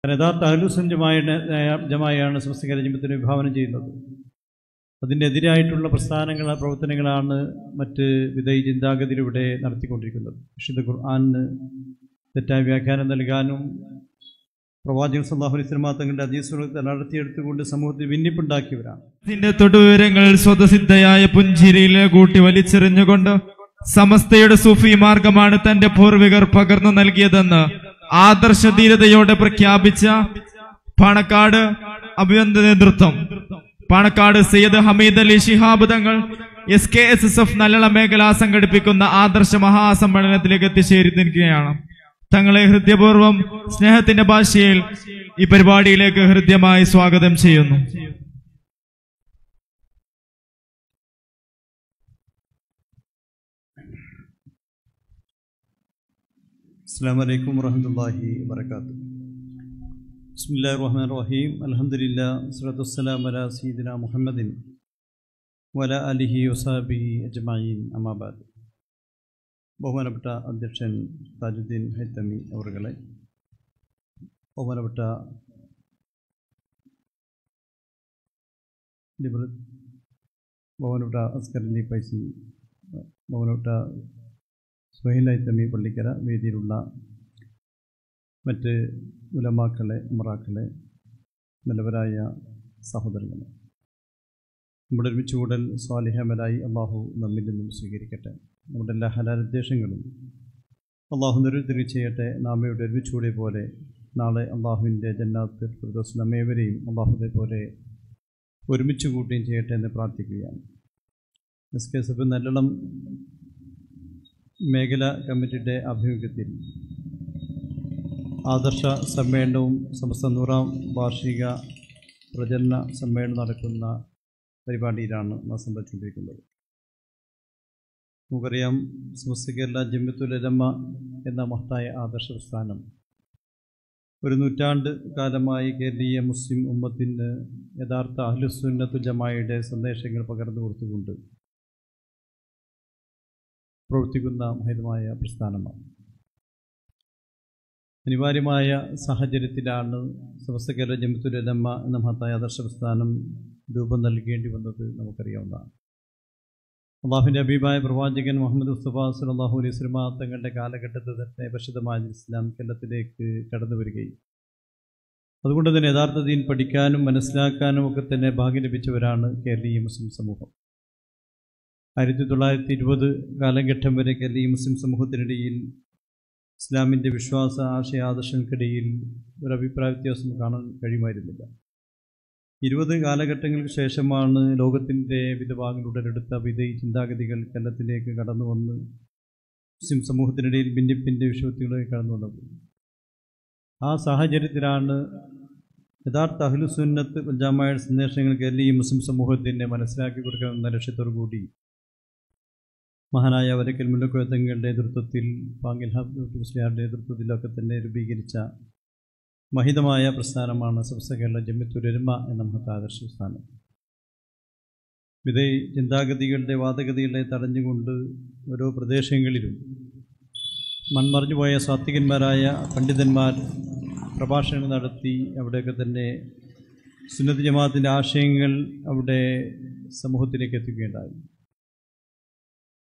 യഥാർത്ഥ ജമാഅയാണ് സമസ്ത കേരള ജംഇയ്യത്തിനെ വിഭാവനം ചെയ്യുന്നത്. അതിനെതിരായിട്ടുള്ള പ്രവർത്തനങ്ങളാണ് മറ്റ് വിദഗ്ധ ചിന്താഗതിയിലൂടെ നടത്തിക്കൊണ്ടിരിക്കുന്നത്. വിശുദ്ധ ഖുർആനിന് തെറ്റായ വ്യാഖ്യാനം നൽകാനും പ്രവാചകൻ സല്ലല്ലാഹു അലൈഹി വസല്ലം തങ്ങളുടെ ഹദീസുകൾ നടത്തിയെടുത്തുകൊണ്ട് സമൂഹത്തിൽ ഭിന്നിപ്പുണ്ടാക്കിയവരാണ്. ഇതിന്റെ തൊടുവിവരങ്ങൾ സ്വതസിദ്ധയായ പുഞ്ചിരിയിൽ കൂട്ടി വലിച്ചെറിഞ്ഞുകൊണ്ട് സമസ്തയുടെ സൂഫി മാർഗമാണ് തന്റെ പൂർവികർ പകർന്നു നൽകിയതെന്ന് ആദർശധീരതയോടെ പ്രഖ്യാപിച്ച പാണക്കാട് അഭിനന്ദന നേതൃത്വം പാണക്കാട് സയ്യിദ് ഹമീദ് അലി ശിഹാബ് തങ്ങൾ SKSSF നല്ലള മേഖല സംഘടിപ്പിക്കുന്ന ആദർശ മഹാസമ്മേളനത്തിലേക്ക് എത്തിച്ചേർന്നിരിക്കുകയാണ്. തങ്ങളെ ഹൃദയപൂർവ്വം സ്നേഹത്തിന്റെ ഭാഷയിൽ ഈ പരിപാടിയിലേക്ക് ഹൃദ്യമായി സ്വാഗതം ചെയ്യുന്നു. അസ്സലാമു അലൈക്കും വറഹ്മത്തുള്ളാഹി വബറകാതുഹു. ബിസ്മില്ലാഹിർ റഹ്മാനിർ റഹീം. അൽഹംദുലില്ലാഹി വസ്സലാത്തു വസ്സലാമു അലാ സയ്യിദിനാ മുഹമ്മദിൻ വഅലാ ആലിഹി വസഹബിഹി അജ്മഈൻ. അമ്മാ ബഅദ്. ബഹുമാനപ്പെട്ട അധ്യക്ഷൻ താജുദ്ദീൻ ഹൈതമി അവറുകളെ, ബഹുമാനപ്പെട്ട അസ്കർ അലി പൈസി, ബഹുമാനപ്പെട്ട സുഹൈൽ ഹൈതമി പള്ളിക്കര, വേദിയിലുള്ള മറ്റ് ഉലമാക്കളെ, ഉമറാക്കളെ, നല്ലവരായ സഹോദരങ്ങളെ, നമ്മുടെ ഒരുമിച്ച് കൂടൽ സ്വാലിഹമലായി അള്ളാഹു നമ്മിൽ നിന്നും സ്വീകരിക്കട്ടെ. നമ്മുടെ എല്ലാ ഹലാലുദ്ദേശങ്ങളും അള്ളാഹു നിരുദ്ധരി ചെയ്യട്ടെ. നാമയുടെ ഒരുമിച്ചുകൂടിയ പോലെ നാളെ അള്ളാഹുവിൻ്റെ ജന്നാത്തുൽ ഫിർദൗസ് നമ്മേവരെയും അള്ളാഹുദെ പോലെ ഒരുമിച്ച് കൂട്ടുകയും ചെയ്യട്ടെ എന്ന് പ്രാർത്ഥിക്കുകയാണ്. SKSF നല്ലളം മേഖല കമ്മിറ്റിയുടെ ആഭിമുഖ്യത്തിൽ ആദർശ സമ്മേളനവും സമസ്ത 100ാം വാർഷിക പ്രചരണ സമ്മേളനം നടക്കുന്ന പരിപാടിയിലാണ് നാം സംബന്ധിച്ചുകൊണ്ടിരിക്കുന്നത്. നമുക്കറിയാം, സമസ്ത കേരള ജംഇയ്യത്തുൽ ഉലമ എന്ന മഹത്തായ ആദർശ പ്രസ്ഥാനം ഒരു നൂറ്റാണ്ട് കാലമായി കേരളീയ മുസ്ലിം ഉമ്മത്തിന് യഥാർത്ഥ അഹ്ലുസുന്നത്തുൽ ജമാഅയുടെ സന്ദേശങ്ങൾ പകർന്നു കൊടുത്തുകൊണ്ട് പ്രവർത്തിക്കുന്ന മഹിതമായ പ്രസ്ഥാനമാണ്. അനിവാര്യമായ സാഹചര്യത്തിലാണ് സമസ്ത കേരള ജംഇയ്യത്തുൽ ഉലമ എന്ന മഹത്തായ ആദർശ പ്രസ്ഥാനം രൂപം നൽകേണ്ടി വന്നത് നമുക്കറിയാവുന്നതാണ്. അള്ളാഹുവിൻ്റെ ഹബീബായ പ്രവാചകൻ മുഹമ്മദ് മുസ്തഫ സല്ലല്ലാഹു അലൈഹി വസല്ലം തങ്ങളുടെ കാലഘട്ടത്തിൽ തന്നെ പരിശുദ്ധമായ ഇസ്ലാം കേരളത്തിലേക്ക് കടന്നു വരികയും അതുകൊണ്ട് തന്നെ യഥാർത്ഥ ദീൻ പഠിക്കാനും മനസ്സിലാക്കാനും ഒക്കെ തന്നെ ഭാഗ്യം ലഭിച്ചവരാണ് കേരളീയ മുസ്ലിം സമൂഹം. 1920 കാലഘട്ടം വരെ കേരളീയ മുസ്ലിം സമൂഹത്തിനിടയിൽ ഇസ്ലാമിൻ്റെ വിശ്വാസ ആശയാദർശങ്ങൾക്കിടയിൽ ഒരു അഭിപ്രായ വ്യത്യാസം കാണാൻ കഴിയുമായിരുന്നില്ല. 20 കാലഘട്ടങ്ങൾക്ക് ശേഷമാണ് ലോകത്തിൻ്റെ വിവിധ ഭാഗങ്ങൾ ഉടലെടുത്ത വിധി ചിന്താഗതികൾ കേരളത്തിലേക്ക് കടന്നു വന്ന് മുസ്ലിം സമൂഹത്തിനിടയിൽ ഭിന്നിപ്പിൻ്റെ വിഷയത്തിലേക്ക് കടന്നു വന്നത്. ആ സാഹചര്യത്തിലാണ് യഥാർത്ഥ അഹ്ലുസുന്നത്ത് വൽ ജമാഅയുടെ സന്ദേശങ്ങൾ കേരളീയ മുസ്ലിം സമൂഹത്തിനെ മനസ്സിലാക്കി കൊടുക്കണമെന്ന ലക്ഷ്യത്തോടു കൂടി മഹാനായ വരക്കൽ മുല്ലക്കോയ തങ്ങളുടെ നേതൃത്വത്തിൽ, പാങ്ങിൽ മുസ്ലിയാരുടെ നേതൃത്വത്തിലൊക്കെ തന്നെ രൂപീകരിച്ച മഹിതമായ പ്രസ്ഥാനമാണ് സമസ്ത കേരള ജംഇയ്യത്തുൽ ഉലമ എന്ന മഹത്തായ ആദർശ പ്രസ്ഥാനം. വിധി ചിന്താഗതികളുടെ വാദഗതികളെ തടഞ്ഞുകൊണ്ട് ഓരോ പ്രദേശങ്ങളിലും മൺമറഞ്ഞുപോയ സാത്വികന്മാരായ പണ്ഡിതന്മാർ പ്രഭാഷണങ്ങൾ നടത്തി അവിടെയൊക്കെ തന്നെ സുന്നത്ത് ജമാഅത്തിൻ്റെ ആശയങ്ങൾ അവിടെ സമൂഹത്തിലേക്ക് എത്തിക്കുകയുണ്ടായി.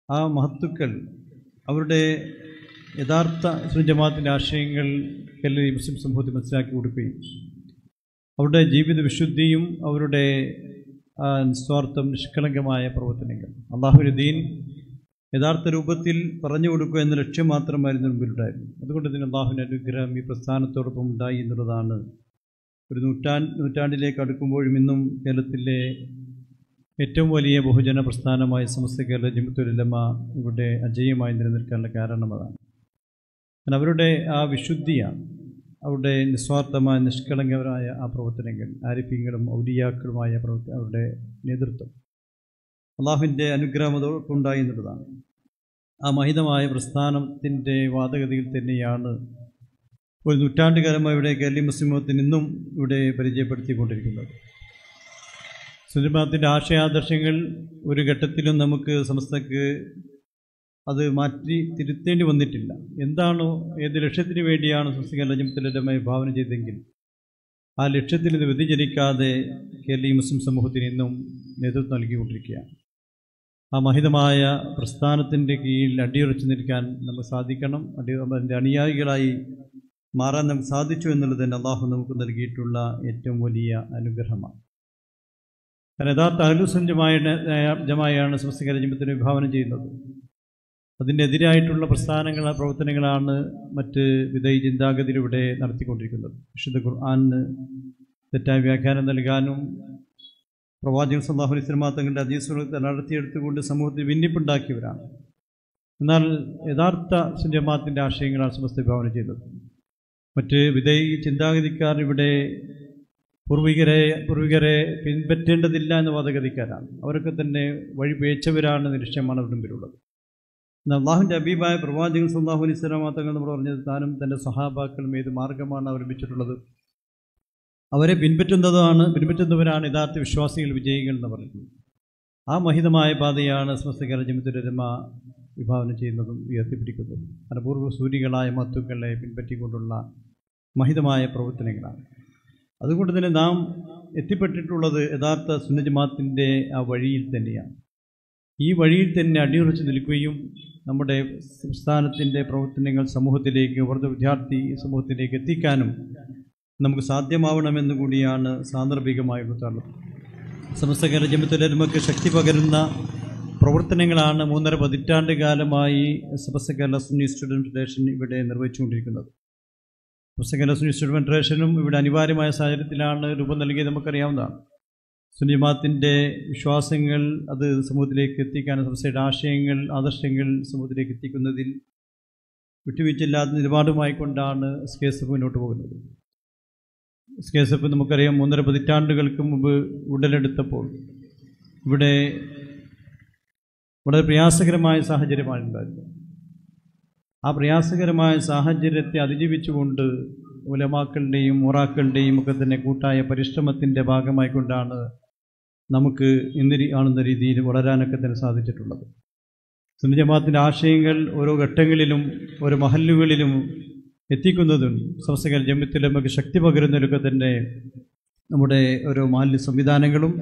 ആ മഹത്തുക്കൾ അവരുടെ യഥാർത്ഥ സുന്നത്ത് ജമാഅത്തിൻ്റെ ആശയങ്ങൾ കേരളീയ മുസ്ലിം സമൂഹത്തിൽ മനസ്സിലാക്കി കൊടുക്കുകയും അവരുടെ ജീവിത വിശുദ്ധിയും അവരുടെ നിസ്വാർത്ഥം നിഷ്കളങ്കമായ പ്രവർത്തനങ്ങൾ അള്ളാഹുവിൻ്റെ ദീൻ യഥാർത്ഥ രൂപത്തിൽ പറഞ്ഞു കൊടുക്കുക എന്ന ലക്ഷ്യം മാത്രമായിരുന്നു മുമ്പിലുണ്ടായിരുന്നു. അതുകൊണ്ട് തന്നെ അള്ളാഹുവിൻ്റെ അനുഗ്രഹം ഈ പ്രസ്ഥാനത്തോടൊപ്പം ഉണ്ടായി എന്നുള്ളതാണ് ഒരു നൂറ്റാണ്ടിലേക്ക് അടുക്കുമ്പോഴും ഇന്നും കേരളത്തിലെ ഏറ്റവും വലിയ ബഹുജന പ്രസ്ഥാനമായ സമസ്ത കേരള ജംഇയ്യത്തുൽ ഉലമ ഇവിടെ അജയ്യമായി നിലനിൽക്കാനുള്ള കാരണം അതാണ്. അവരുടെ ആ വിശുദ്ധിയാണ്, അവരുടെ നിസ്വാർത്ഥമായ നിഷ്കളങ്കരായ ആ പ്രവർത്തനങ്ങൾ, ആരിഫീങ്ങളും ഔലിയാക്കളുമായ അവരുടെ നേതൃത്വം അള്ളാഹുവിൻ്റെ അനുഗ്രഹം അതോടൊപ്പമുണ്ടായി എന്നുള്ളതാണ്. ആ മഹിതമായ പ്രസ്ഥാനത്തിൻ്റെ വാദഗതിയിൽ തന്നെയാണ് ഒരു നൂറ്റാണ്ടുകാലമായി ഇവിടെ കേരളീയ മുസ്ലിം മതത്തിന് ഇന്നും ഇവിടെ പരിചയപ്പെടുത്തിക്കൊണ്ടിരിക്കുന്നത്. സുന്നത്ത് ആശയാദർശങ്ങൾ ഒരു ഘട്ടത്തിലും നമുക്ക് സമസ്തക്ക് അത് മാറ്റി തിരുത്തേണ്ടി വന്നിട്ടില്ല. എന്താണോ ഏത് ലക്ഷ്യത്തിന് വേണ്ടിയാണ് സമസ്ത കേരള ജംഇയ്യത്തുൽ ഉലമ ഭാവന ചെയ്തെങ്കിൽ ആ ലക്ഷ്യത്തിൽ നിന്ന് വ്യതിചലിക്കാതെ കേരളീയ മുസ്ലിം സമൂഹത്തിന് ഇന്നും നേതൃത്വം നൽകിക്കൊണ്ടിരിക്കുകയാണ്. ആ മഹിതമായ പ്രസ്ഥാനത്തിൻ്റെ കീഴിൽ അടിയുറച്ചു നിൽക്കാൻ നമുക്ക് സാധിക്കണം. അതിൻ്റെ അനുയായികളായി മാറാൻ നമുക്ക് സാധിച്ചു എന്നുള്ളത് തന്നെ അള്ളാഹു നമുക്ക് നൽകിയിട്ടുള്ള ഏറ്റവും വലിയ അനുഗ്രഹമാണ്. കാരണം യഥാർത്ഥ ജമാഅയാണ് സമസ്ത കേരള ജമിയത്തിനെ വിഭാവനം ചെയ്യുന്നത്. അതിനെതിരായിട്ടുള്ള പ്രവർത്തനങ്ങളാണ് മറ്റ് വിധേയ ചിന്താഗതിയിലൂടെ നടത്തിക്കൊണ്ടിരിക്കുന്നത്. വിശുദ്ധ ഖുർആനിന് തെറ്റായ വ്യാഖ്യാനം നൽകാനും പ്രവാചകൻ സല്ലല്ലാഹു അലൈഹി വസല്ലം തങ്ങളുടെ ഹദീസുകൾ നടത്തിയെടുത്തുകൊണ്ട് സമൂഹത്തിൽ ഭിന്നിപ്പുണ്ടാക്കിയവരാണ്. എന്നാൽ യഥാർത്ഥ ജമാഅത്തിൻ്റെ ആശയങ്ങളാണ് സമസ്ത വിഭാവനം ചെയ്തത്. മറ്റ് വിധേയ ചിന്താഗതിക്കാർ ഇവിടെ പൂർവികരെ പിൻപറ്റേണ്ടതില്ല എന്ന വാദഗതിക്കാരാണ്. അവരൊക്കെ തന്നെ വഴി പേച്ചവരാണ് നിശ്ചയമാണ് അവരുടെ മുമ്പിലുള്ളത്. എന്നാൽ അള്ളാഹുവിൻ്റെ ഹബീബായ പ്രവാചകൻ സല്ലല്ലാഹു അലൈഹി വസല്ലം തങ്ങൾ നമ്മൾ പറഞ്ഞത് താനും തൻ്റെ സഹാബാക്കളും ഏത് മാർഗമാണ് അവലംബിച്ചിട്ടുള്ളത്, അവരെ പിൻപറ്റുന്നവരാണ് യഥാർത്ഥ വിശ്വാസികൾ, വിജയികൾ എന്ന് പറയുന്നത്. ആ മഹിതമായ പാതയാണ് സമസ്ത കേരള ജമിയത്തുൽ ഉലമ വിഭാവനം ചെയ്യുന്നതും ഉയർത്തിപ്പിടിക്കുന്നതും. അനുപൂർവ സൂര്യകളായ മഹത്തുക്കളെ പിൻപറ്റിക്കൊണ്ടുള്ള മഹിതമായ പ്രവർത്തനങ്ങളാണ്. അതുകൊണ്ട് തന്നെ നാം എത്തിപ്പെട്ടിട്ടുള്ളത് യഥാർത്ഥ സുന്നത്ത് ജമാഅത്തിൻ്റെ ആ വഴിയിൽ തന്നെയാണ്. ഈ വഴിയിൽ തന്നെ അടിയുറച്ച് നിൽക്കുകയും നമ്മുടെ സംസ്ഥാനത്തിൻ്റെ പ്രവർത്തനങ്ങൾ സമൂഹത്തിലേക്ക്, വർദ്ധ വിദ്യാർത്ഥി സമൂഹത്തിലേക്ക് എത്തിക്കാനും നമുക്ക് സാധ്യമാവണമെന്ന് കൂടിയാണ് സാന്ദർഭികമായി ഉണർത്തുന്നത്. സമസ്ത കേരള ജമിയത്തുൽ ഉലമയ്ക്ക് ശക്തി പകരുന്ന പ്രവർത്തനങ്ങളാണ് 3.5 പതിറ്റാണ്ട് കാലമായി സമസ്ത കേരള സുന്നി സ്റ്റുഡൻറ് ഫെഡറേഷൻ ഇവിടെ നിർവഹിച്ചുകൊണ്ടിരിക്കുന്നത്. സമസ്ത കേരള സുന്നി സ്റ്റുഡൻറ് ഫെഡറേഷനും ഇവിടെ അനിവാര്യമായ സാഹചര്യത്തിലാണ് രൂപം നൽകിയത്. നമുക്കറിയാവുന്നതാണ്. സുന്നി ജമാഅത്തിൻ്റെ വിശ്വാസങ്ങൾ അത് സമൂഹത്തിലേക്ക് എത്തിക്കാൻ, സമസ്തയുടെ ആദർശങ്ങൾ സമൂഹത്തിലേക്ക് എത്തിക്കുന്നതിൽ വിട്ടുവീഴ്ചയില്ലാത്ത നിലപാടുമായിക്കൊണ്ടാണ് SKSF മുന്നോട്ട് പോകുന്നത്. SKSF നമുക്കറിയാം 3.5 പതിറ്റാണ്ടുകൾക്ക് മുമ്പ് ഉടലെടുത്തപ്പോൾ ഇവിടെ വളരെ പ്രയാസകരമായ സാഹചര്യമാണ് ഉണ്ടായിരുന്നത്. ആ പ്രയാസകരമായ സാഹചര്യത്തെ അതിജീവിച്ചുകൊണ്ട് ഉലമാക്കളുടെയും മുറാക്കളുടെയും ഒക്കെ തന്നെ കൂട്ടായ പരിശ്രമത്തിൻ്റെ ഭാഗമായിക്കൊണ്ടാണ് നമുക്ക് ഇന്ന് കാണുന്ന രീതിയിൽ വളരാനൊക്കെ തന്നെ സാധിച്ചിട്ടുള്ളത്. സുന്നി ജമാഅത്തിൻ്റെ ആശയങ്ങൾ ഓരോ ഘട്ടങ്ങളിലും ഓരോ മഹല്ലുകളിലും എത്തിക്കുന്നതും സമസ്ത കേരള ജമിയത്തുൽ ഉലമയ്ക്ക് ശക്തി പകരുന്നതിലൊക്കെ തന്നെ നമ്മുടെ ഓരോ മാലിന്യ സംവിധാനങ്ങളും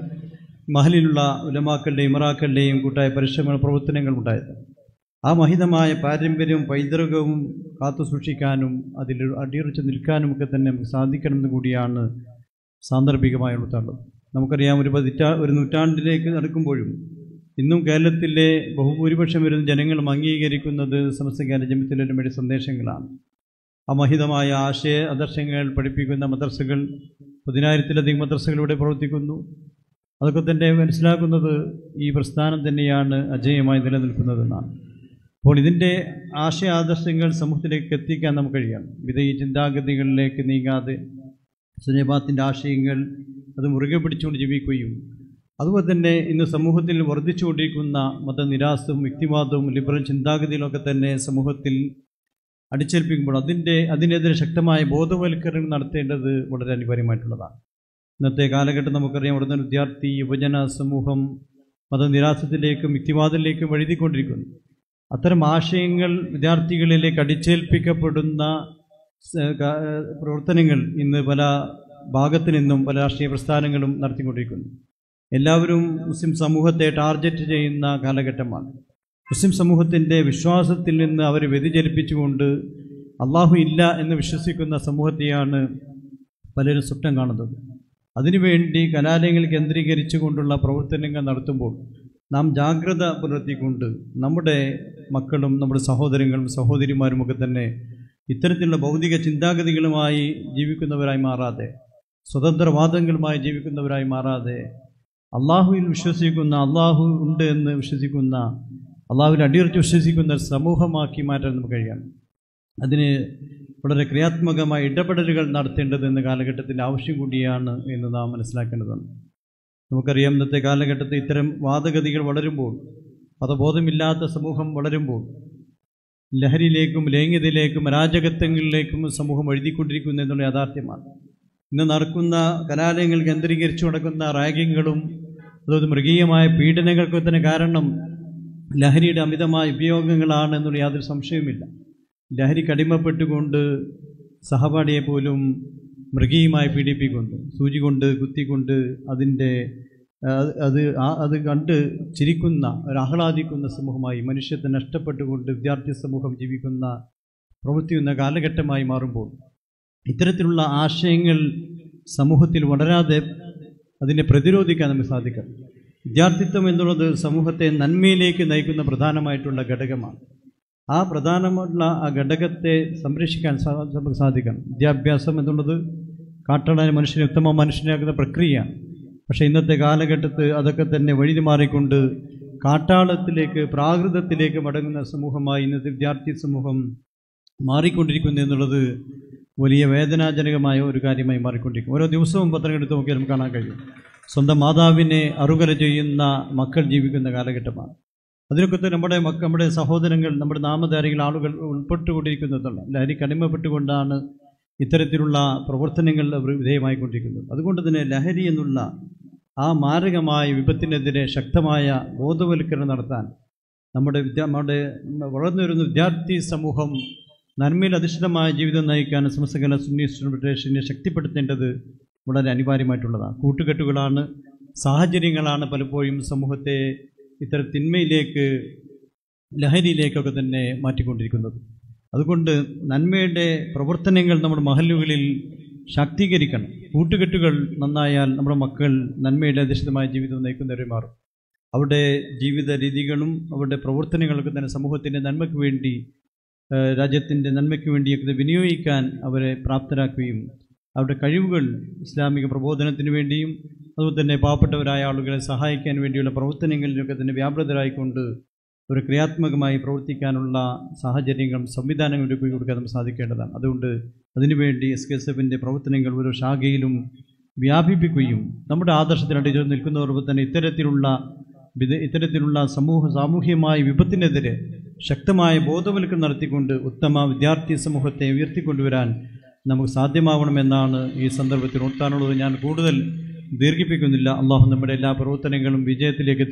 മഹലിലുള്ള ഉലമാക്കളുടെയും ഇമറാക്കളുടെയും കൂട്ടായ പരിശ്രമ പ്രവർത്തനങ്ങൾ ഉണ്ടായത്. ആ മഹിതമായ പാരമ്പര്യവും പൈതൃകവും കാത്തു സൂക്ഷിക്കാനും അതിൽ അടിയുറച്ച് നിൽക്കാനും ഒക്കെ തന്നെ നമുക്ക് സാധിക്കണമെന്ന് കൂടിയാണ് സാന്ദർഭികമായി ഉണർത്തുന്നത്. നമുക്കറിയാം, ഒരു നൂറ്റാണ്ടിലേക്ക് നടക്കുമ്പോഴും ഇന്നും കേരളത്തിലെ ബഹുഭൂരിപക്ഷം വരുന്ന ജനങ്ങളും അംഗീകരിക്കുന്നത് സമസ്ത കേരള ജമിയത്തുൽ ഉലമയുടെ സന്ദേശങ്ങളാണ്. അമഹിതമായ ആദർശങ്ങൾ പഠിപ്പിക്കുന്ന മദ്രസകൾ 10,000-ലധികം മദ്രസകളിലൂടെ പ്രവർത്തിക്കുന്നു. അതൊക്കെ തന്നെ മനസ്സിലാക്കുന്നത് ഈ പ്രസ്ഥാനം തന്നെയാണ് അജയ്യമായി നിലനിൽക്കുന്നതെന്നാണ്. അപ്പോൾ ഇതിൻ്റെ ആദർശങ്ങൾ സമൂഹത്തിലേക്ക് എത്തിക്കാൻ നമുക്ക് കഴിയണം. വിധേയ ചിന്താഗതികളിലേക്ക് നീങ്ങാതെ സുന്നി ജമാഅത്തിൻ്റെ ആശയങ്ങൾ അത് മുറുകെ പിടിച്ചുകൊണ്ട് ജീവിക്കുകയും അതുപോലെ തന്നെ ഇന്ന് സമൂഹത്തിൽ വർദ്ധിച്ചുകൊണ്ടിരിക്കുന്ന മതനിരാസവും വ്യക്തിവാദവും ലിബറൽ ചിന്താഗതികളൊക്കെ തന്നെ സമൂഹത്തിൽ അടിച്ചേൽപ്പിക്കുമ്പോൾ അതിനെതിരെ ശക്തമായ ബോധവൽക്കരണം നടത്തേണ്ടത് വളരെ അനിവാര്യമായിട്ടുള്ളതാണ്. ഇന്നത്തെ കാലഘട്ടം നമുക്കറിയാം, ഉടനെ വിദ്യാർത്ഥി യുവജന സമൂഹം മതനിരാസത്തിലേക്കും വ്യക്തിവാദത്തിലേക്കും വഴുതിക്കൊണ്ടിരിക്കുന്നു. അത്തരം ആശയങ്ങൾ വിദ്യാർത്ഥികളിലേക്ക് അടിച്ചേൽപ്പിക്കപ്പെടുന്ന പ്രവർത്തനങ്ങൾ ഇന്ന് പല ഭാഗത്തു നിന്നും പല രാഷ്ട്രീയ പ്രസ്ഥാനങ്ങളും നടത്തിക്കൊണ്ടിരിക്കുന്നു. എല്ലാവരും മുസ്ലിം സമൂഹത്തെ ടാർഗറ്റ് ചെയ്യുന്ന കാലഘട്ടമാണ്. മുസ്ലിം സമൂഹത്തിൻ്റെ വിശ്വാസത്തിൽ നിന്ന് അവർ വ്യതിചലിപ്പിച്ചുകൊണ്ട് അള്ളാഹു ഇല്ല എന്ന് വിശ്വസിക്കുന്ന സമൂഹത്തെയാണ് പലരും സ്വപ്നം കാണുന്നത്. അതിനുവേണ്ടി കലാലയങ്ങൾ കേന്ദ്രീകരിച്ചുകൊണ്ടുള്ള പ്രവർത്തനങ്ങൾ നടത്തുമ്പോൾ നാം ജാഗ്രത പുലർത്തിക്കൊണ്ട് നമ്മുടെ മക്കളും നമ്മുടെ സഹോദരങ്ങളും സഹോദരിമാരുമൊക്കെ തന്നെ ഇത്തരത്തിലുള്ള ഭൗതിക ചിന്താഗതികളുമായി ജീവിക്കുന്നവരായി മാറാതെ, സ്വതന്ത്രവാദങ്ങളുമായി ജീവിക്കുന്നവരായി മാറാതെ, അള്ളാഹുവിൽ വിശ്വസിക്കുന്ന, അള്ളാഹു ഉണ്ട് എന്ന് വിശ്വസിക്കുന്ന, അള്ളാഹുവിൽ അടിയുറച്ച് വിശ്വസിക്കുന്ന സമൂഹമാക്കി മാറ്റാൻ നമുക്ക് കഴിയണം. അതിന് വളരെ ക്രിയാത്മകമായ ഇടപെടലുകൾ നടത്തേണ്ടത് എന്ന കാലഘട്ടത്തിൻ്റെ ആവശ്യം കൂടിയാണ് എന്ന് നാം മനസ്സിലാക്കേണ്ടതുണ്ട്. നമുക്കറിയാം, ഇന്നത്തെ കാലഘട്ടത്തിൽ ഇത്തരം വാദഗതികൾ വളരുമ്പോൾ, മതബോധമില്ലാത്ത സമൂഹം വളരുമ്പോൾ ലഹരിയിലേക്കും ലൈംഗികതയിലേക്കും അരാജകത്വങ്ങളിലേക്കും സമൂഹം എഴുതിക്കൊണ്ടിരിക്കുന്നു എന്നുള്ള യാഥാർത്ഥ്യമാണ്. ഇന്ന് നടക്കുന്ന കലാലയങ്ങൾ കേന്ദ്രീകരിച്ചു നടക്കുന്ന റാഗിങ്ങുകളും അതുപോലെ മൃഗീയമായ പീഡനങ്ങൾക്കൊക്കെ തന്നെ കാരണം ലഹരിയുടെ അമിതമായ ഉപയോഗങ്ങളാണ് എന്നുള്ള യാതൊരു സംശയവുമില്ല. ലഹരിക്ക് അടിമപ്പെട്ടുകൊണ്ട് സഹപാഠിയെ പോലും മൃഗീയമായി പീഡിപ്പിക്കുന്നു. സൂചി കൊണ്ട് കുത്തിക്കൊണ്ട് അത് കണ്ട് ചിരിക്കുന്ന ആഹ്ലാദിക്കുന്ന സമൂഹമായി മനുഷ്യത്തെ നഷ്ടപ്പെട്ടുകൊണ്ട് വിദ്യാർത്ഥി സമൂഹം ജീവിക്കുന്ന പ്രവർത്തിക്കുന്ന കാലഘട്ടമായി മാറുമ്പോൾ ഇത്തരത്തിലുള്ള ആശയങ്ങൾ സമൂഹത്തിൽ വളരാതെ അതിനെ പ്രതിരോധിക്കാൻ നമുക്ക് സാധിക്കണം. വിദ്യാർത്ഥിത്വം എന്നുള്ളത് സമൂഹത്തെ നന്മയിലേക്ക് നയിക്കുന്ന പ്രധാനമായിട്ടുള്ള ഘടകമാണ്. ആ പ്രധാനമായിട്ടുള്ള ആ ഘടകത്തെ സംരക്ഷിക്കാൻ നമുക്ക് സാധിക്കണം. വിദ്യാഭ്യാസം എന്നുള്ളത് കാട്ടാളന മനുഷ്യനെ ഉത്തമ മനുഷ്യനാക്കുന്ന പ്രക്രിയയാണ്. പക്ഷേ ഇന്നത്തെ കാലഘട്ടത്ത് അതൊക്കെ തന്നെ വഴിമാറിക്കൊണ്ട് കാട്ടാളത്തിലേക്ക് പ്രാകൃതത്തിലേക്ക് മടങ്ങുന്ന സമൂഹമായി ഇന്നത്തെ വിദ്യാർത്ഥി സമൂഹം മാറിക്കൊണ്ടിരിക്കുന്നു എന്നുള്ളത് വലിയ വേദനാജനകമായ ഒരു കാര്യമായി മാറിക്കൊണ്ടിരിക്കും. ഓരോ ദിവസവും പത്രം എടുത്ത് നോക്കിയാൽ നമുക്ക് കാണാൻ കഴിയും. സ്വന്തം മാതാവിനെ അറുകല ചെയ്യുന്ന മക്കൾ ജീവിക്കുന്ന കാലഘട്ടമാണ്. അതിനൊക്കെ നമ്മുടെ സഹോദരങ്ങൾ, നമ്മുടെ നാമധാരികൾ, ആളുകൾ ഉൾപ്പെട്ടുകൊണ്ടിരിക്കുന്നതല്ല. ലഹരിക്ക് അടിമപ്പെട്ടുകൊണ്ടാണ് ഇത്തരത്തിലുള്ള പ്രവർത്തനങ്ങൾ വിധേയമായിക്കൊണ്ടിരിക്കുന്നത്. അതുകൊണ്ട് തന്നെ ലഹരി എന്നുള്ള ആ മാരകമായ വിപത്തിനെതിരെ ശക്തമായ ബോധവൽക്കരണം നടത്താൻ നമ്മുടെ വളർന്നു വരുന്ന വിദ്യാർത്ഥി സമൂഹം നന്മയിൽ അധിഷ്ഠിതമായ ജീവിതം നയിക്കാൻ സമസ്ത കേരള സുന്നി സ്റ്റുഡന്റ് ഫെഡറേഷനെ ശക്തിപ്പെടുത്തേണ്ടത് വളരെ അനിവാര്യമായിട്ടുള്ളതാണ്. കൂട്ടുകെട്ടുകളാണ്, സാഹചര്യങ്ങളാണ് പലപ്പോഴും സമൂഹത്തെ ഇത്തരം തിന്മയിലേക്ക്, ലഹരിയിലേക്കൊക്കെ തന്നെ മാറ്റിക്കൊണ്ടിരിക്കുന്നത്. അതുകൊണ്ട് നന്മയുടെ പ്രവർത്തനങ്ങൾ നമ്മുടെ മഹല്ലുകളിൽ ശാക്തീകരിക്കണം. കൂട്ടുകെട്ടുകൾ നന്നായാൽ നമ്മുടെ മക്കൾ നന്മയുടെ അധിഷ്ഠിതമായ ജീവിതം നയിക്കുന്നവരെ മാറും. അവരുടെ ജീവിത രീതികളും അവരുടെ പ്രവർത്തനങ്ങളൊക്കെ തന്നെ സമൂഹത്തിൻ്റെ നന്മയ്ക്ക് വേണ്ടി, രാജ്യത്തിൻ്റെ നന്മയ്ക്ക് വേണ്ടിയൊക്കെ വിനിയോഗിക്കാൻ അവരെ പ്രാപ്തരാക്കുകയും അവരുടെ കഴിവുകൾ ഇസ്ലാമിക പ്രബോധനത്തിന് വേണ്ടിയും അതുപോലെ തന്നെ പാവപ്പെട്ടവരായ ആളുകളെ സഹായിക്കാൻ വേണ്ടിയുള്ള പ്രവർത്തനങ്ങളിലൊക്കെ തന്നെ വ്യാപൃതരായിക്കൊണ്ട് ഒരു ക്രിയാത്മകമായി പ്രവർത്തിക്കാനുള്ള സാഹചര്യങ്ങളും സംവിധാനങ്ങളും ഒരുക്കി കൊടുക്കാൻ നമുക്ക് സാധിക്കേണ്ടതാണ്. അതുകൊണ്ട് അതിനുവേണ്ടി SKSFൻ്റെ പ്രവർത്തനങ്ങൾ ഓരോ ശാഖയിലും വ്യാപിപ്പിക്കുകയും നമ്മുടെ ആദർശത്തിനടി നിൽക്കുന്നവർക്ക് തന്നെ ഇത്തരത്തിലുള്ള സാമൂഹ്യമായ വിപത്തിനെതിരെ ശക്തമായ ബോധവൽക്കരണം നടത്തിക്കൊണ്ട് ഉത്തമ വിദ്യാർത്ഥി സമൂഹത്തെ ഉയർത്തിക്കൊണ്ടുവരാൻ നമുക്ക് സാധ്യമാവണമെന്നാണ് ഈ സന്ദർഭത്തിൽ ഓർത്താനുള്ളത്. ഞാൻ കൂടുതൽ ദീർഘിപ്പിക്കുന്നില്ല. അള്ളാഹു നമ്മുടെ എല്ലാ പ്രവർത്തനങ്ങളും വിജയത്തിലേക്ക്